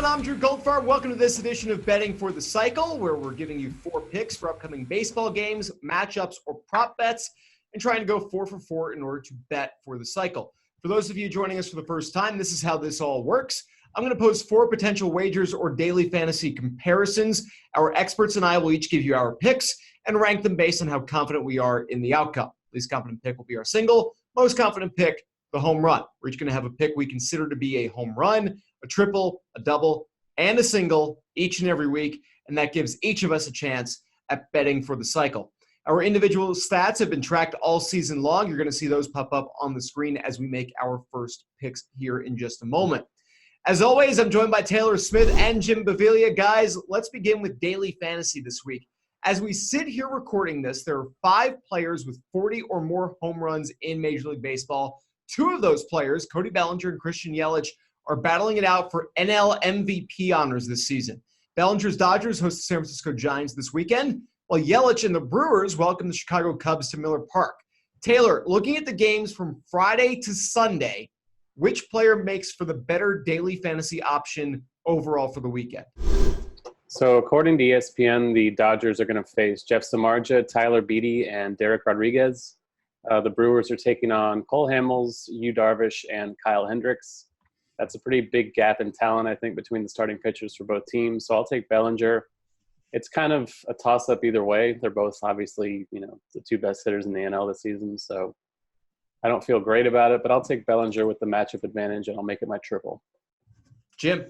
I'm Drew Goldfarb. Welcome to this edition of Betting for the Cycle, where we're giving you 4 picks for upcoming baseball games, matchups, or prop bets, and trying to go 4 for 4 in order to bet for the cycle. For those of you joining us for the first time, this is how this all works. I'm going to pose 4 potential wagers or daily fantasy comparisons. Our experts and I will each give you our picks and rank them based on how confident we are in the outcome. Least confident pick will be our single. Most confident pick, the home run. We're each going to have a pick we consider to be a home run, a triple, a double, and a single each and every week, and that gives each of us a chance at betting for the cycle. Our individual stats have been tracked all season long. You're going to see those pop up on the screen as we make our first picks here in just a moment. As always, I'm joined by Taylor Smith and Jim Beviglia. Guys, let's begin with daily fantasy this week. As we sit here recording this, there are 5 players with 40 or more home runs in Major League Baseball. 2 of those players, Cody Bellinger and Christian Yelich, are battling it out for NL MVP honors this season. Bellinger's Dodgers host the San Francisco Giants this weekend, while Yelich and the Brewers welcome the Chicago Cubs to Miller Park. Taylor, looking at the games from Friday to Sunday, which player makes for the better daily fantasy option overall for the weekend? So according to ESPN, the Dodgers are going to face Jeff Samardzija, Tyler Beede, and Derek Rodriguez. The Brewers are taking on Cole Hamels, Yu Darvish, and Kyle Hendricks. That's a pretty big gap in talent, I think, between the starting pitchers for both teams. So I'll take Bellinger. It's kind of a toss-up either way. They're both obviously, the 2 best hitters in the NL this season. So I don't feel great about it, but I'll take Bellinger with the matchup advantage, and I'll make it my triple. Jim?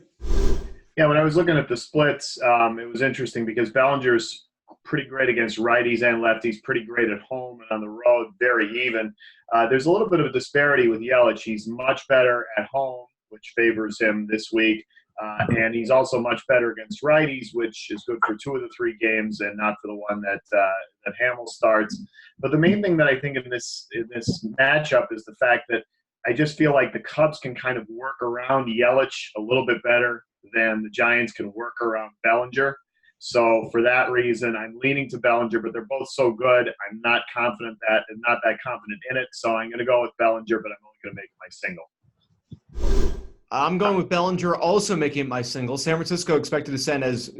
Yeah, when I was looking at the splits, it was interesting because Bellinger's pretty great against righties and lefties, pretty great at home and on the road, very even. There's a little bit of a disparity with Yelich. He's much better at home, which favors him this week. And he's also much better against righties, which is good for 2 of the 3 games and not for the one that Hamels starts. But the main thing that I think in this matchup is the fact that I just feel like the Cubs can kind of work around Yelich a little bit better than the Giants can work around Bellinger. So for that reason, I'm leaning to Bellinger, but they're both so good. I'm not confident in it. So I'm going to go with Bellinger, but I'm only going to make it my single. I'm going with Bellinger, also making it my single. San Francisco expected to send, as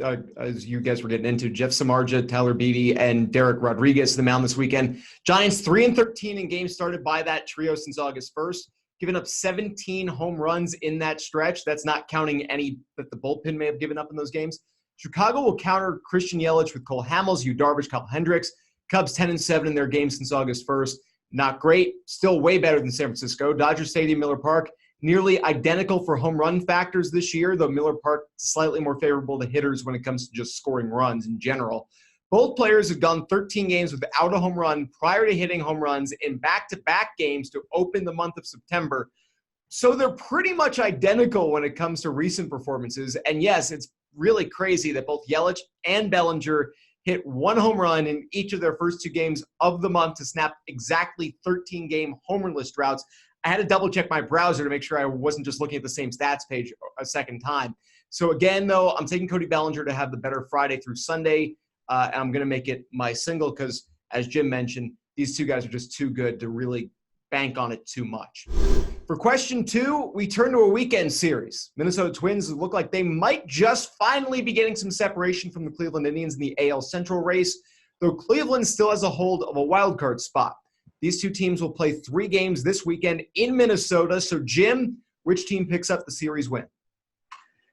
you guys were getting into, Jeff Samardzija, Tyler Beede, and Derek Rodriguez to the mound this weekend. Giants 3-13 in games started by that trio since August 1st, giving up 17 home runs in that stretch. That's not counting any that the bullpen may have given up in those games. Chicago will counter Christian Yelich with Cole Hamels, Yu Darvish, Kyle Hendricks. Cubs 10-7 in their games since August 1st. Not great. Still way better than San Francisco. Dodger Stadium, Miller Park, nearly identical for home run factors this year, though Miller Park slightly more favorable to hitters when it comes to just scoring runs in general. Both players have gone 13 games without a home run prior to hitting home runs in back-to-back games to open the month of September. So they're pretty much identical when it comes to recent performances. And yes, it's really crazy that both Yelich and Bellinger hit 1 home run in each of their first 2 games of the month to snap exactly 13-game homerless droughts. I had to double-check my browser to make sure I wasn't just looking at the same stats page a second time. So again, though, I'm taking Cody Bellinger to have the better Friday through Sunday, and I'm going to make it my single because, as Jim mentioned, these 2 guys are just too good to really bank on it too much. For question 2, we turn to a weekend series. Minnesota Twins look like they might just finally be getting some separation from the Cleveland Indians in the AL Central race, though Cleveland still has a hold of a wild card spot. These 2 teams will play 3 games this weekend in Minnesota. So, Jim, which team picks up the series win?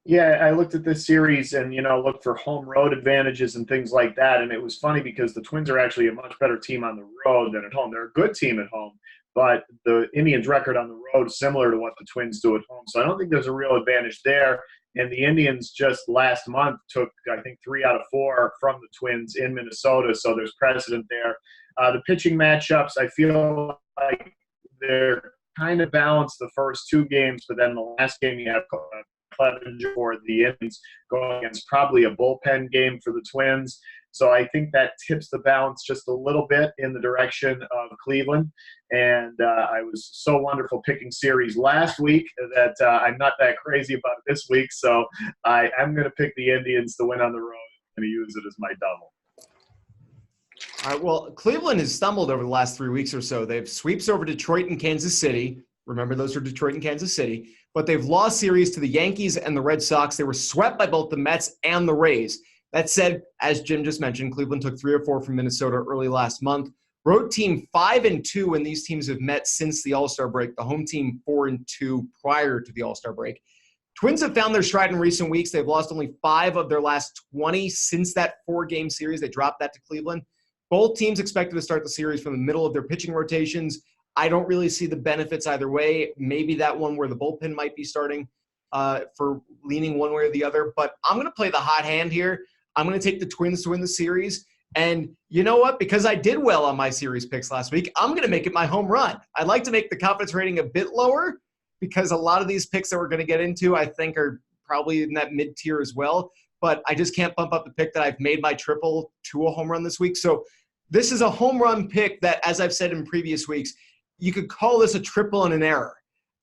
Yeah, I looked at this series and, looked for home road advantages and things like that. And it was funny because the Twins are actually a much better team on the road than at home. They're a good team at home, but the Indians' record on the road is similar to what the Twins do at home. So I don't think there's a real advantage there. And the Indians just last month took, I think, 3 out of 4 from the Twins in Minnesota. So there's precedent there. The pitching matchups, I feel like they're kind of balanced the first 2 games, but then the last game you have Clevenger for the Indians going against probably a bullpen game for the Twins. So I think that tips the balance just a little bit in the direction of Cleveland. And I was so wonderful picking series last week that I'm not that crazy about it this week. So I'm going to pick the Indians to win on the road. I'm going to use it as my double. All right, well, Cleveland has stumbled over the last 3 weeks or so. They have sweeps over Detroit and Kansas City, Remember, those are Detroit and Kansas City. But they've lost series to the Yankees and the Red Sox. They were swept by both the Mets and the Rays. That said, as Jim just mentioned, Cleveland took 3 or 4 from Minnesota early last month. Road team 5-2 when these teams have met since the All-Star break. The home team 4-2 prior to the All-Star break. Twins have found their stride in recent weeks. They've lost only 5 of their last 20 since that 4-game series. They dropped that to Cleveland. Both teams expected to start the series from the middle of their pitching rotations. I don't really see the benefits either way. Maybe that one where the bullpen might be starting for leaning one way or the other. But I'm going to play the hot hand here. I'm going to take the Twins to win the series. And you know what? Because I did well on my series picks last week, I'm going to make it my home run. I'd like to make the confidence rating a bit lower because a lot of these picks that we're going to get into, I think, are probably in that mid-tier as well. But I just can't bump up the pick that I've made my triple to a home run this week. So this is a home run pick that, as I've said in previous weeks, you could call this a triple and an error.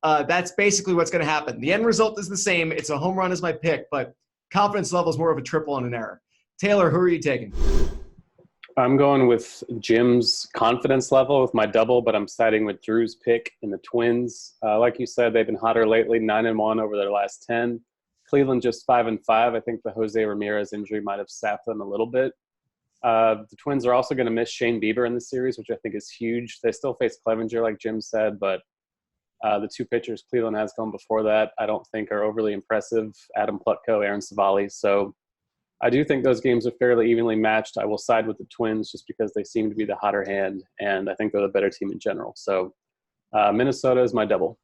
That's basically what's going to happen. The end result is the same. It's a home run as my pick, but confidence level is more of a triple and an error. Taylor, who are you taking? I'm going with Jim's confidence level with my double, but I'm siding with Drew's pick in the Twins. Like you said, they've been hotter lately, 9-1 over their last 10. Cleveland just 5-5. I think the Jose Ramirez injury might have sapped them a little bit. The Twins are also going to miss Shane Bieber in the series, which I think is huge. They still face Clevenger, like Jim said, but the 2 pitchers Cleveland has gone before that I don't think are overly impressive. Adam Plutko, Aaron Savali. So I do think those games are fairly evenly matched. I will side with the Twins just because they seem to be the hotter hand, and I think they're the better team in general. So Minnesota is my double.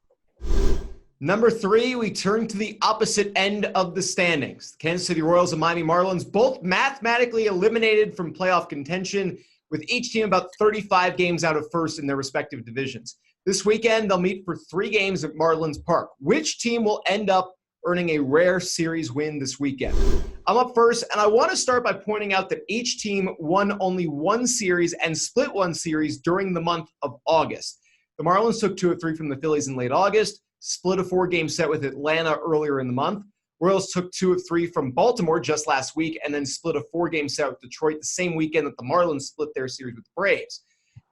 Number 3, we turn to the opposite end of the standings. The Kansas City Royals and Miami Marlins both mathematically eliminated from playoff contention, with each team about 35 games out of first in their respective divisions. This weekend, they'll meet for 3 games at Marlins Park. Which team will end up earning a rare series win this weekend? I'm up first, and I want to start by pointing out that each team won only 1 series and split 1 series during the month of August. The Marlins took 2 of 3 from the Phillies in late August, split a 4-game set with Atlanta earlier in the month. Royals took 2 of 3 from Baltimore just last week and then split a 4-game set with Detroit the same weekend that the Marlins split their series with the Braves.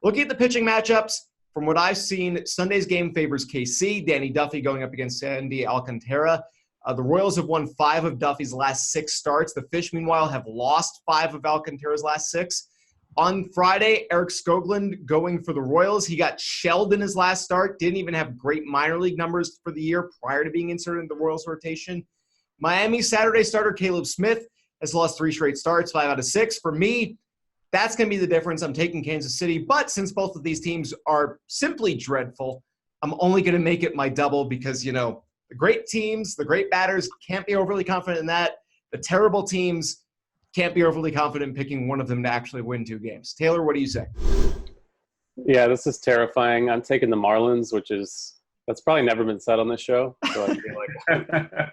Looking at the pitching matchups, from what I've seen, Sunday's game favors KC, Danny Duffy going up against Sandy Alcantara. The Royals have won 5 of Duffy's last 6 starts. The Fish, meanwhile, have lost 5 of Alcantara's last 6. On Friday, Eric Skoglund going for the Royals. He got shelled in his last start, didn't even have great minor league numbers for the year prior to being inserted into the Royals rotation. Miami Saturday starter Caleb Smith has lost 3 straight starts, 5 out of 6. For me, that's going to be the difference. I'm taking Kansas City, but since both of these teams are simply dreadful, I'm only going to make it my double because, you know, the great teams, the great batters, can't be overly confident in that. The terrible teams can't be overly confident in picking one of them to actually win 2 games. Taylor, what do you say? Yeah, this is terrifying. I'm taking the Marlins, that's probably never been said on this show. So I feel like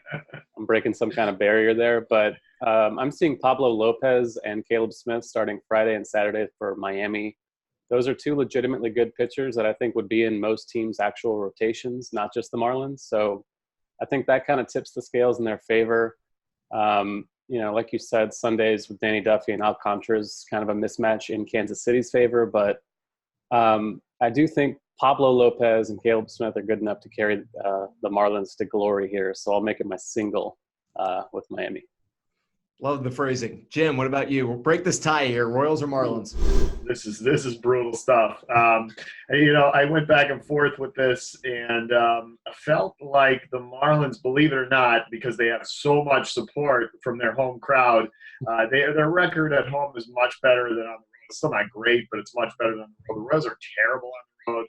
I'm breaking some kind of barrier there. But I'm seeing Pablo Lopez and Caleb Smith starting Friday and Saturday for Miami. Those are 2 legitimately good pitchers that I think would be in most teams' actual rotations, not just the Marlins. So I think that kind of tips the scales in their favor. You know, like you said, Sundays with Danny Duffy and Alcantara is kind of a mismatch in Kansas City's favor. But I do think Pablo Lopez and Caleb Smith are good enough to carry the Marlins to glory here. So I'll make it my single with Miami. Love the phrasing. Jim, what about you? We'll break this tie here. Royals or Marlins? This is brutal stuff. You know, I went back and forth with this, and I felt like the Marlins, believe it or not, because they have so much support from their home crowd, their record at home is much better than on the road. It's still not great, but it's much better than on the road. The Royals are terrible on the road.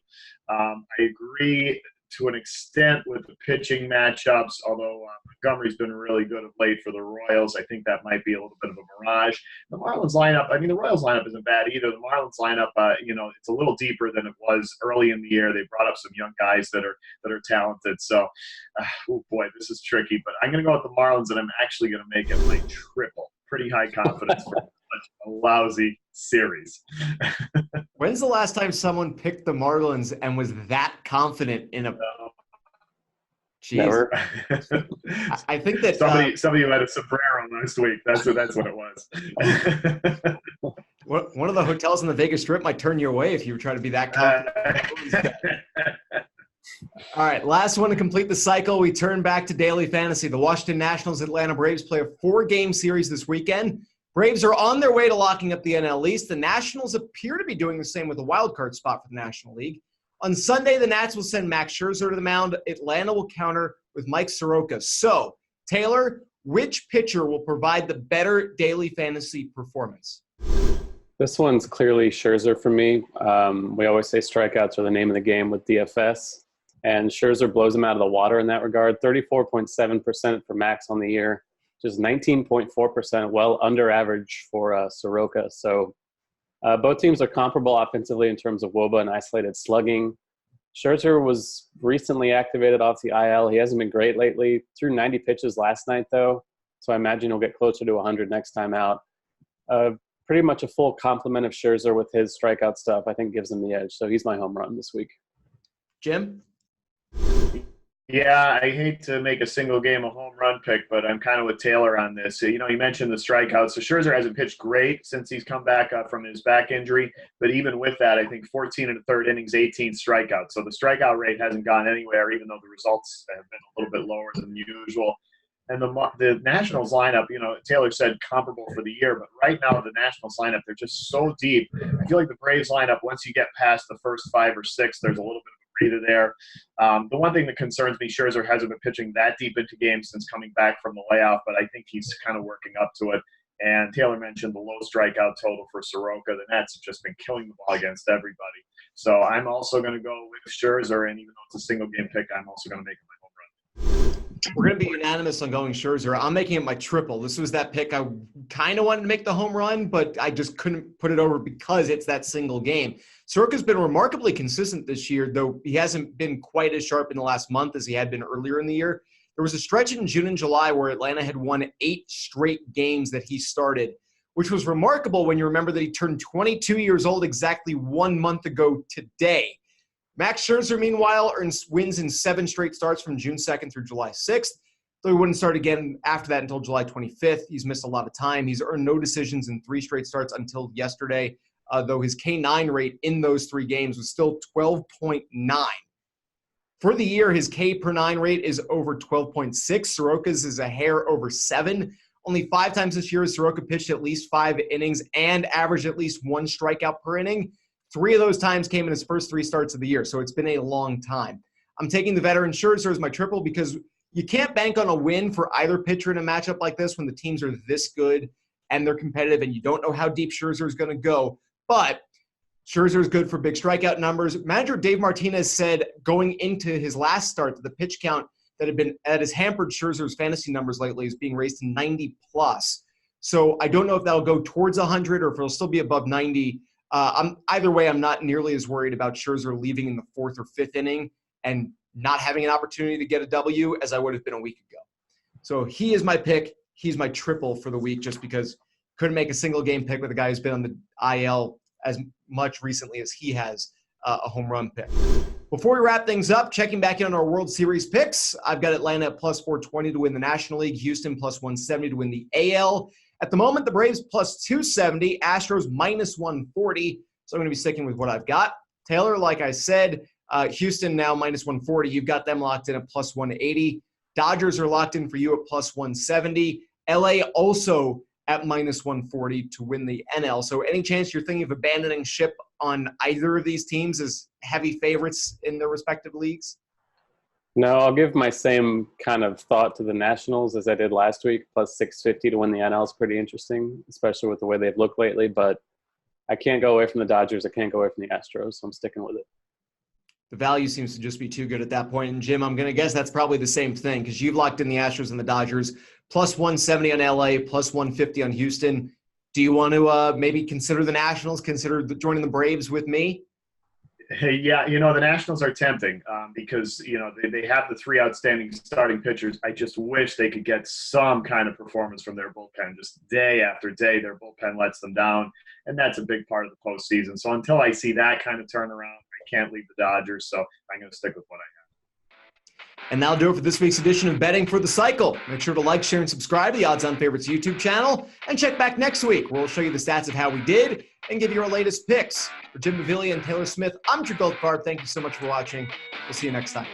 I agree to an extent with the pitching matchups, although Montgomery's been really good of late for the Royals. I think that might be a little bit of a mirage. The Marlins lineup, I mean, the Royals lineup isn't bad either. The Marlins lineup, you know, it's a little deeper than it was early in the year. They brought up some young guys that are talented. So, oh boy, this is tricky. But I'm going to go with the Marlins, and I'm actually going to make it my triple. Pretty high confidence for a lousy series. When's the last time someone picked the Marlins and was that confident in a Never. I think that somebody who had a sombrero last week. That's what it was. One of the hotels in the Vegas Strip might turn you away if you were trying to be that confident. All right, last one to complete the cycle. We turn back to daily fantasy. The Washington Nationals Atlanta Braves play a 4-game series this weekend. Braves are on their way to locking up the NL East. The Nationals appear to be doing the same with a wild card spot for the National League. On Sunday, the Nats will send Max Scherzer to the mound. Atlanta will counter with Mike Soroka. So, Taylor, which pitcher will provide the better daily fantasy performance? This one's clearly Scherzer for me. We always say strikeouts are the name of the game with DFS, and Scherzer blows him out of the water in that regard. 34.7% for Max on the year, just 19.4%, well under average for Soroka. So both teams are comparable offensively in terms of WOBA and isolated slugging. Scherzer was recently activated off the IL. He hasn't been great lately. Threw 90 pitches last night, though, so I imagine he'll get closer to 100 next time out. Pretty much a full complement of Scherzer with his strikeout stuff, I think, gives him the edge. So he's my home run this week. Jim? Yeah, I hate to make a single game a home run pick, but I'm kind of with Taylor on this. You know, you mentioned the strikeouts. So Scherzer hasn't pitched great since he's come back from his back injury. But even with that, I think 14 and a third innings, 18 strikeouts. So the strikeout rate hasn't gone anywhere, even though the results have been a little bit lower than usual. And the Nationals lineup, you know, Taylor said comparable for the year, but right now the Nationals lineup, they're just so deep. I feel like the Braves lineup, once you get past the first 5 or 6, there's a little bit of a breather there. The one thing that concerns me, Scherzer hasn't been pitching that deep into games since coming back from the layoff, but I think he's kind of working up to it. And Taylor mentioned the low strikeout total for Soroka. The Nats have just been killing the ball against everybody. So I'm also going to go with Scherzer, and even though it's a single game pick, I'm also going to make him my home run. We're going to be unanimous on going Scherzer. I'm making it my triple. This was that pick I kind of wanted to make the home run, but I just couldn't put it over because it's that single game. Soroka's been remarkably consistent this year, though he hasn't been quite as sharp in the last month as he had been earlier in the year. There was a stretch in June and July where Atlanta had won 8 straight games that he started, which was remarkable when you remember that he turned 22 years old exactly 1 month ago today. Max Scherzer, meanwhile, wins in 7 straight starts from June 2nd through July 6th, though he wouldn't start again after that until July 25th. He's missed a lot of time. He's earned no decisions in 3 straight starts until yesterday, though his K9 rate in those 3 games was still 12.9. For the year, his K per 9 rate is over 12.6. Soroka's is a hair over 7. Only 5 times this year has Soroka pitched at least 5 innings and averaged at least 1 strikeout per inning. 3 of those times came in his first 3 starts of the year, so it's been a long time. I'm taking the veteran Scherzer as my triple because you can't bank on a win for either pitcher in a matchup like this when the teams are this good and they're competitive and you don't know how deep Scherzer is going to go. But Scherzer is good for big strikeout numbers. Manager Dave Martinez said going into his last start that the pitch count that has hampered Scherzer's fantasy numbers lately is being raised to 90+. So I don't know if that'll go towards 100 or if it'll still be above 90. Either way, I'm not nearly as worried about Scherzer leaving in the 4th or 5th inning and not having an opportunity to get a W as I would have been a week ago. So he is my pick. He's my triple for the week just because couldn't make a single game pick with a guy who's been on the IL as much recently as he has a home run pick. Before we wrap things up, checking back in on our World Series picks, I've got Atlanta at plus 420 to win the National League, Houston plus 170 to win the AL. At the moment, the Braves plus 270, Astros minus 140. So I'm going to be sticking with what I've got. Taylor, like I said, Houston now minus 140. You've got them locked in at plus 180. Dodgers are locked in for you at plus 170. LA also at minus 140 to win the NL. So any chance you're thinking of abandoning ship on either of these teams as heavy favorites in their respective leagues? No, I'll give my same kind of thought to the Nationals as I did last week. Plus 650 to win the NL is pretty interesting, especially with the way they've looked lately. But I can't go away from the Dodgers. I can't go away from the Astros, so I'm sticking with it. The value seems to just be too good at that point. And, Jim, I'm going to guess that's probably the same thing because you've locked in the Astros and the Dodgers, plus 170 on LA, plus 150 on Houston. Do you want to maybe consider the Nationals, consider joining the Braves with me? Hey, yeah, you know, the Nationals are tempting because, you know, they have the 3 outstanding starting pitchers. I just wish they could get some kind of performance from their bullpen. Just day after day, their bullpen lets them down, and that's a big part of the postseason. So until I see that kind of turnaround, I can't leave the Dodgers, so I'm going to stick with what I have. And that'll do it for this week's edition of Betting for the Cycle. Make sure to like, share, and subscribe to the Odds On Favorites YouTube channel. And check back next week where we'll show you the stats of how we did and give you our latest picks. For Jim Beviglia and Taylor Smith, I'm Goldfarb. Thank you so much for watching. We'll see you next time.